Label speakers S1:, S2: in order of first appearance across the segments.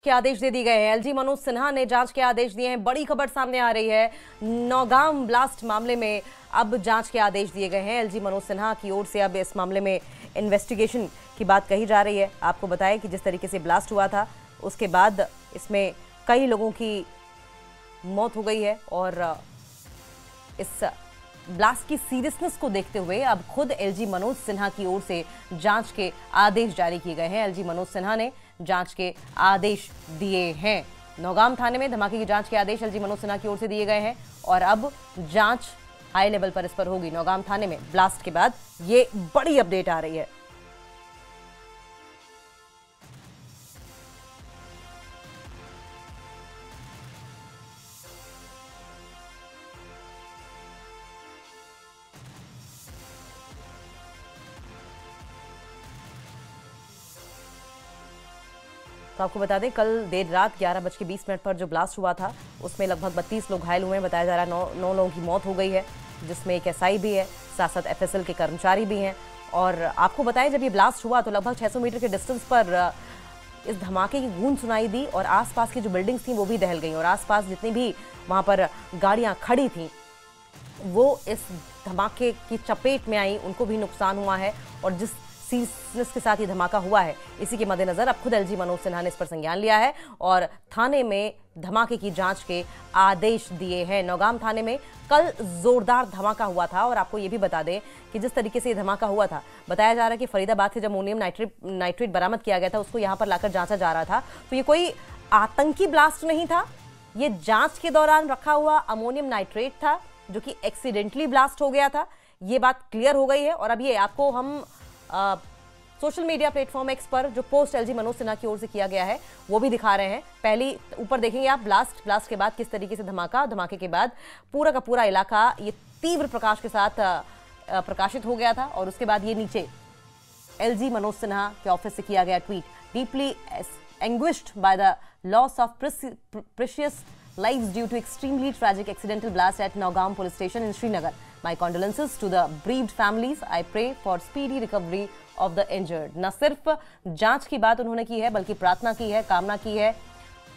S1: के आदेश दे दिए गए हैं। एलजी मनोज सिन्हा ने जांच के आदेश दिए हैं। बड़ी खबर सामने आ रही है। नौगाम ब्लास्ट मामले में अब जांच के आदेश दिए गए हैं। एलजी मनोज सिन्हा की ओर से अब इस मामले में इन्वेस्टिगेशन की बात कही जा रही है। आपको बताएं कि जिस तरीके से ब्लास्ट हुआ था उसके बाद इसमें कई लोगों की मौत हो गई है और इस ब्लास्ट की सीरियसनेस को देखते हुए अब खुद एलजी मनोज सिन्हा की ओर से जांच के आदेश जारी किए गए हैं। एलजी मनोज सिन्हा ने जांच के आदेश दिए हैं। नौगाम थाने में धमाके की जांच के आदेश एलजी मनोज सिन्हा की ओर से दिए गए हैं और अब जांच हाई लेवल पर इस पर होगी। नौगाम थाने में ब्लास्ट के बाद ये बड़ी अपडेट आ रही है। तो आपको बता दें कल देर रात 11:20 पर जो ब्लास्ट हुआ था उसमें लगभग 32 लोग घायल हुए हैं। बताया जा रहा है 9 लोगों की मौत हो गई है, जिसमें एक एसआई भी है, साथ साथ एफएसएल के कर्मचारी भी हैं। और आपको बताएं जब ये ब्लास्ट हुआ तो लगभग 600 मीटर के डिस्टेंस पर इस धमाके की गूंज सुनाई दी और आसपास की जो बिल्डिंग्स थी वो भी दहल गई और आसपास जितनी भी वहां पर गाड़ियां खड़ी थी वो इस धमाके की चपेट में आई, उनको भी नुकसान हुआ है। और जिस सीरियसनेस के साथ ये धमाका हुआ है इसी के मद्देनजर अब खुद एलजी मनोज सिन्हा ने इस पर संज्ञान लिया है और थाने में धमाके की जांच के आदेश दिए हैं। नौगाम थाने में कल जोरदार धमाका हुआ था और आपको ये भी बता दें कि जिस तरीके से ये धमाका हुआ था बताया जा रहा है कि फरीदाबाद से जब अमोनियम नाइट्रेट बरामद किया गया था उसको यहाँ पर लाकर जांचा जा रहा था। तो ये कोई आतंकी ब्लास्ट नहीं था, ये जांच के दौरान रखा हुआ अमोनियम नाइट्रेट था जो कि एक्सीडेंटली ब्लास्ट हो गया था। ये बात क्लियर हो गई है और अब ये आपको हम सोशल मीडिया प्लेटफॉर्म एक्स पर जो पोस्ट एलजी मनोज सिन्हा की ओर से किया गया है वो भी दिखा रहे हैं। पहली ऊपर देखेंगे आप ब्लास्ट के बाद किस तरीके से धमाके के बाद पूरा का पूरा इलाका ये तीव्र प्रकाश के साथ प्रकाशित हो गया था। और उसके बाद ये नीचे एलजी मनोज सिन्हा के ऑफिस से किया गया tweet, deeply anguished by the loss of precious lives due to extremely tragic accidental blast at Nowgam police station in Srinagar. My condolences to the bereaved families. I pray for speedy recovery of the injured. न सिर्फ जांच की बात उन्होंने की है बल्कि प्रार्थना की है, कामना की है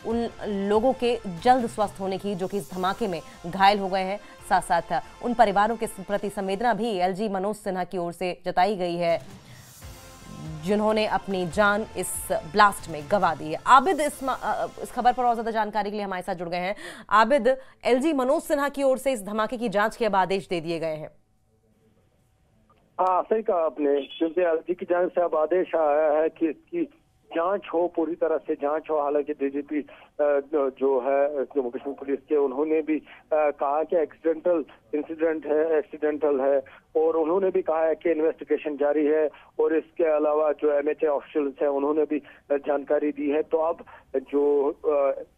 S1: उन लोगों के जल्द स्वस्थ होने की जो कि इस धमाके में घायल हो गए हैं। साथ साथ उन परिवारों के प्रति संवेदना भी एलजी मनोज सिन्हा की ओर से जताई गई है जिन्होंने अपनी जान इस ब्लास्ट में गंवा दी है। आबिद इस खबर पर और ज्यादा जानकारी के लिए हमारे साथ जुड़ गए हैं। आबिद, एलजी मनोज सिन्हा की ओर से इस धमाके की जांच के अब आदेश दे दिए गए हैं।
S2: हाँ, सही कहा आपने, क्योंकि एलजी की जांच से अब आदेश आया है कि इसकी जांच हो, पूरी तरह से जांच हो। हालांकि डीजीपी जो है जम्मू कश्मीर पुलिस के उन्होंने भी कहा कि एक्सीडेंटल है और उन्होंने भी कहा है कि इन्वेस्टिगेशन जारी है। और इसके अलावा जो एमएचए ऑफिशियल्स हैं उन्होंने भी जानकारी दी है। तो अब जो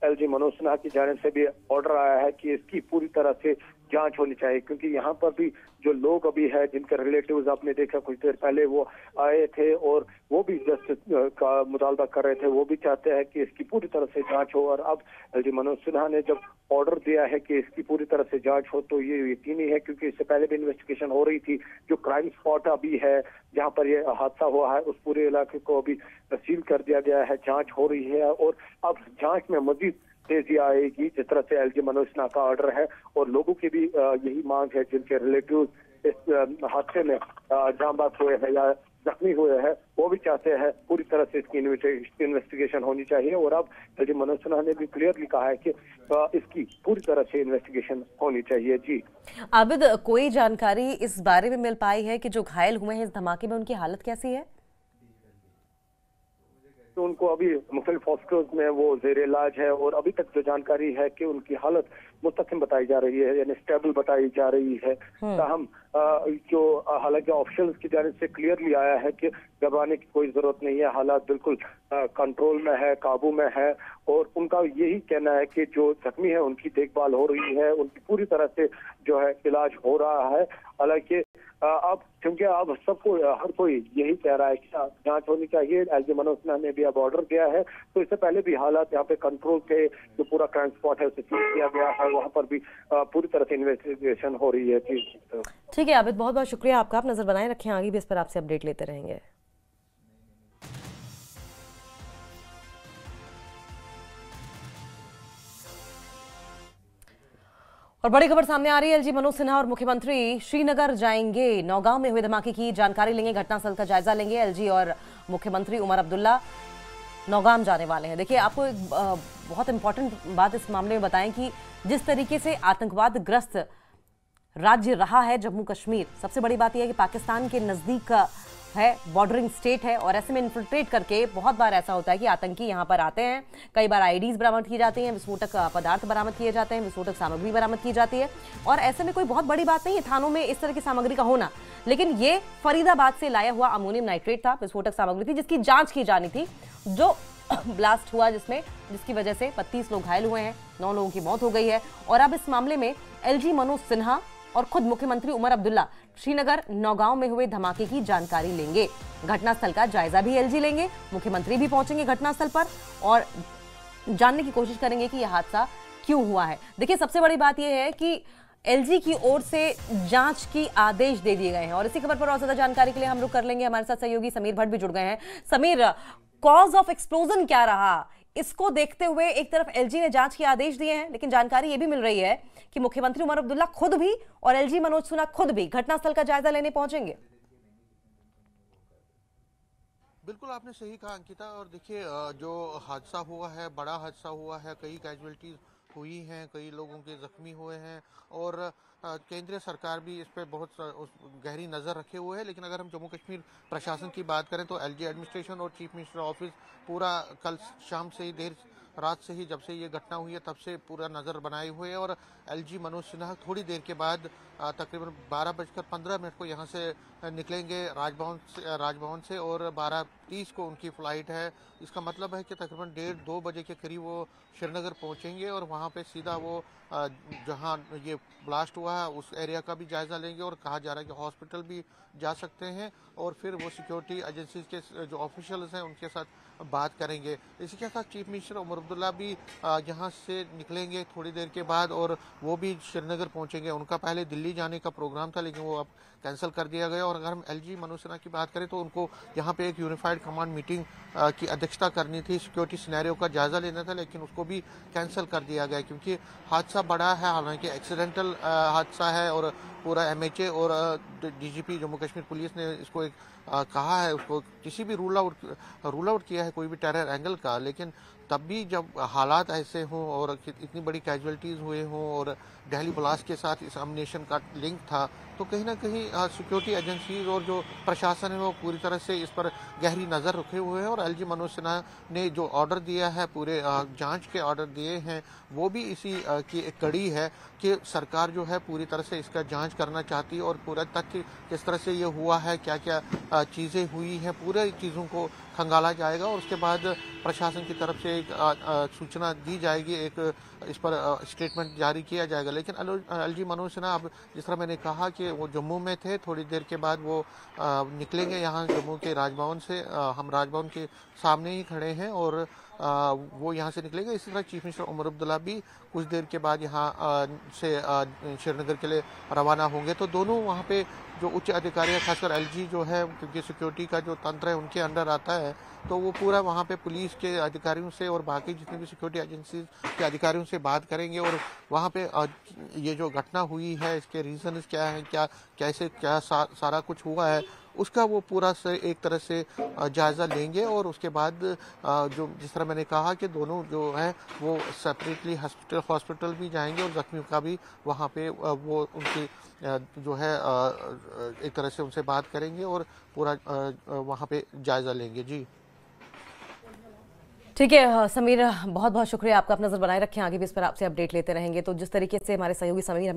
S2: एलजी मनोज सिन्हा की जानिब से भी ऑर्डर आया है कि इसकी पूरी तरह से जांच होनी चाहिए, क्योंकि यहाँ पर भी जो लोग अभी है जिनके रिलेटिव्स आपने देखा कुछ देर पहले वो आए थे और वो भी जस्टिस का मुतालबा कर रहे थे, वो भी चाहते हैं कि इसकी पूरी तरह से जांच हो। और अब एलजी मनोज सिन्हा ने जब ऑर्डर दिया है कि इसकी पूरी तरह से जांच हो तो ये यकीनी है, क्योंकि इससे पहले भी इन्वेस्टिगेशन हो रही थी। जो क्राइम स्पॉट अभी है जहाँ पर ये हादसा हुआ है उस पूरे इलाके को अभी सील कर दिया गया है, जांच हो रही है और अब जांच में मजीद तेजी आएगी जिस तरह से एलजी मनोज सिन्हा का ऑर्डर है। और लोगों की भी यही मांग है जिनके रिलेटिव इस हादसे में जांबाज हुए हैं या जख्मी हुए हैं, वो भी चाहते हैं पूरी तरह से इसकी इन्वेस्टिगेशन होनी चाहिए। और अब एलजी मनोज सिन्हा ने भी क्लियरली कहा है कि इसकी पूरी तरह से इन्वेस्टिगेशन होनी चाहिए। जी
S1: आबिद, कोई जानकारी इस बारे में मिल पाई है कि जो घायल हुए हैं इस धमाके में उनकी हालत कैसी है?
S2: तो उनको अभी मुख्तलिफ हॉस्पिटल्स में वो जेर इलाज है और अभी तक जो जानकारी है कि उनकी हालत मुस्तकिम बताई जा रही है, यानी स्टेबल बताई जा रही है। ताहम जो हालांकि ऑफिशियल्स की जानिब से क्लियरली आया है कि घबराने की कोई जरूरत नहीं है, हालात बिल्कुल कंट्रोल में है, काबू में है। और उनका यही कहना है कि जो जख्मी है उनकी देखभाल हो रही है, उनकी पूरी तरह से जो है इलाज हो रहा है। हालांकि अब क्योंकि अब सबको हर कोई यही कह रहा है कि जांच होनी चाहिए, एलजी मनोज सिन्हा ने भी अब ऑर्डर दिया है। तो इससे पहले भी हालात यहाँ पे कंट्रोल थे, जो पूरा क्राइम स्पॉट है उसे सील किया गया है, वहाँ पर भी पूरी तरह से इन्वेस्टिगेशन हो रही है।
S1: ठीक है आबिद, बहुत बहुत शुक्रिया आपका, आप नजर बनाए रखें, आगे भी इस पर आपसे अपडेट लेते रहेंगे। और बड़ी खबर सामने आ रही है। एलजी मनोज सिन्हा और मुख्यमंत्री श्रीनगर जाएंगे। नौगांव में हुए धमाके की जानकारी लेंगे, घटनास्थल का जायजा लेंगे। एलजी और मुख्यमंत्री उमर अब्दुल्ला नौगांव जाने वाले हैं। देखिए, आपको एक बहुत इंपॉर्टेंट बात इस मामले में बताएं कि जिस तरीके से आतंकवाद ग्रस्त राज्य रहा है जम्मू कश्मीर, सबसे बड़ी बात यह है कि पाकिस्तान के नजदीक है, बॉर्डरिंग स्टेट है, और ऐसे में इन्फिल्ट्रेट करके बहुत बार ऐसा होता है कि आतंकी यहां पर आते हैं। कई बार आईडीज बरामद की जाती हैं, विस्फोटक पदार्थ बरामद किए जाते हैं, विस्फोटक सामग्री बरामद की जाती है। और ऐसे में कोई बहुत बड़ी बात नहीं है थानों में इस तरह की सामग्री का होना, लेकिन ये फरीदाबाद से लाया हुआ अमोनियम नाइट्रेट था, विस्फोटक सामग्री थी जिसकी जांच की जानी थी, जो ब्लास्ट हुआ जिसकी वजह से 32 लोग घायल हुए हैं, 9 लोगों की मौत हो गई है। और अब इस मामले में एलजी मनोज सिन्हा और खुद मुख्यमंत्री उमर अब्दुल्ला श्रीनगर नौगांव में हुए धमाके की जानकारी लेंगे। घटनास्थल का जायजा भी एलजी लेंगे, मुख्यमंत्री भी पहुंचेंगे घटनास्थल पर और जानने की कोशिश करेंगे कि यह हादसा क्यों हुआ है। देखिए, सबसे बड़ी बात यह है कि एलजी की ओर से जांच की आदेश दे दिए गए हैं। और इसी खबर पर और ज्यादा जानकारी के लिए हम रुक कर लेंगे, हमारे साथ सहयोगी समीर भट्ट भी जुड़ गए हैं। समीर, कॉज ऑफ एक्सप्लोजन क्या रहा, इसको देखते हुए एक तरफ एलजी ने जांच के आदेश दिए हैं, लेकिन जानकारी यह भी मिल रही है कि मुख्यमंत्री उमर अब्दुल्ला खुद भी और एलजी मनोज सिन्हा खुद भी घटनास्थल का जायजा लेने पहुंचेंगे।
S3: बिल्कुल आपने सही कहा अंकिता। और देखिए, जो हादसा हुआ है, बड़ा हादसा हुआ है, कई कैजुअलिटीज हुई हैं, कई लोगों के जख्मी हुए हैं और केंद्रीय सरकार भी इस पर बहुत गहरी नज़र रखे हुए है। लेकिन अगर हम जम्मू कश्मीर प्रशासन की बात करें तो एलजी एडमिनिस्ट्रेशन और चीफ मिनिस्टर ऑफिस पूरा कल शाम से ही, देर रात से ही, जब से ये घटना हुई है तब से पूरा नज़र बनाए हुए है। और एलजी मनोज सिन्हा थोड़ी देर के बाद तकरीबन 12:15 को यहाँ से निकलेंगे राजभवन से और 12:30 को उनकी फ़्लाइट है। इसका मतलब है कि तकरीबन 1:30-2 बजे के करीब वो श्रीनगर पहुँचेंगे और वहाँ पे सीधा वो जहाँ ये ब्लास्ट हुआ है उस एरिया का भी जायज़ा लेंगे। और कहा जा रहा है कि हॉस्पिटल भी जा सकते हैं और फिर वो सिक्योरिटी एजेंसीज के जो ऑफिशियल्स हैं उनके साथ बात करेंगे। इसी के साथ चीफ मिनिस्टर उमर अब्दुल्ला भी यहाँ से निकलेंगे थोड़ी देर के बाद और वो भी श्रीनगर पहुँचेंगे। उनका पहले दिल्ली जाने का प्रोग्राम था लेकिन वो अब कैंसिल कर दिया गया। और अगर हम एलजी मनोज सिन्हा की बात करें तो उनको यहाँ पे एक यूनिफाइड कमांड मीटिंग की अध्यक्षता करनी थी, सिक्योरिटी सिनेरियो का जायजा लेना था, लेकिन उसको भी कैंसिल कर दिया गया क्योंकि हादसा बड़ा है। हालांकि एक्सीडेंटल हादसा है और पूरा एमएचए और डीजीपी जम्मू कश्मीर पुलिस ने इसको एक कहा है, उसको किसी भी रूल आउट किया है कोई भी टेरर एंगल का। लेकिन तब भी जब हालात ऐसे हों और इतनी बड़ी कैजुअलिटीज़ हुए हों और दिल्ली ब्लास्ट के साथ इस अमनेशन का लिंक था, तो कहीं ना कहीं सिक्योरिटी एजेंसीज और जो प्रशासन है वो पूरी तरह से इस पर गहरी नज़र रखे हुए हैं। और एलजी मनोज सिन्हा ने जो ऑर्डर दिया है, पूरे जांच के ऑर्डर दिए हैं, वो भी इसी की एक कड़ी है कि सरकार जो है पूरी तरह से इसका जांच करना चाहती है और पूरा तथ्य किस तरह से ये हुआ है, क्या क्या चीज़ें हुई हैं, पूरे चीज़ों को खंगाला जाएगा और उसके बाद प्रशासन की तरफ से एक सूचना दी जाएगी, एक इस पर स्टेटमेंट जारी किया जाएगा। लेकिन एलजी मनोज सिन्हा, अब जिस तरह मैंने कहा कि वो जम्मू में थे, थोड़ी देर के बाद वो निकलेंगे यहाँ जम्मू के राजभवन से। हम राजभवन के सामने ही खड़े हैं और वो यहाँ से निकलेंगे। इसी तरह चीफ मिनिस्टर उमर अब्दुल्ला भी कुछ देर के बाद यहाँ से श्रीनगर के लिए रवाना होंगे। तो दोनों वहाँ पे जो उच्च अधिकारी है, खासकर एलजी जो है, क्योंकि सिक्योरिटी का जो तंत्र है उनके अंडर आता है, तो वो पूरा वहाँ पे पुलिस के अधिकारियों से और बाकी जितने भी सिक्योरिटी एजेंसीज के अधिकारियों से बात करेंगे और वहाँ पे ये जो घटना हुई है इसके रीजन क्या है, क्या कैसे क्या सारा कुछ हुआ है, उसका वो पूरा से एक तरह से जायज़ा लेंगे। और उसके बाद जो जिस तरह मैंने कहा कि दोनों जो है वो सेपरेटली हॉस्पिटल भी जाएंगे और जख्मियों का भी वहाँ पे वो उनकी जो है एक तरह से उनसे बात करेंगे और पूरा वहाँ पे जायज़ा लेंगे। जी
S1: ठीक है समीर, बहुत बहुत शुक्रिया आपका। आप नजर बनाए रखें, आगे भी इस पर आपसे अपडेट लेते रहेंगे। तो जिस तरीके से हमारे सहयोगी समीर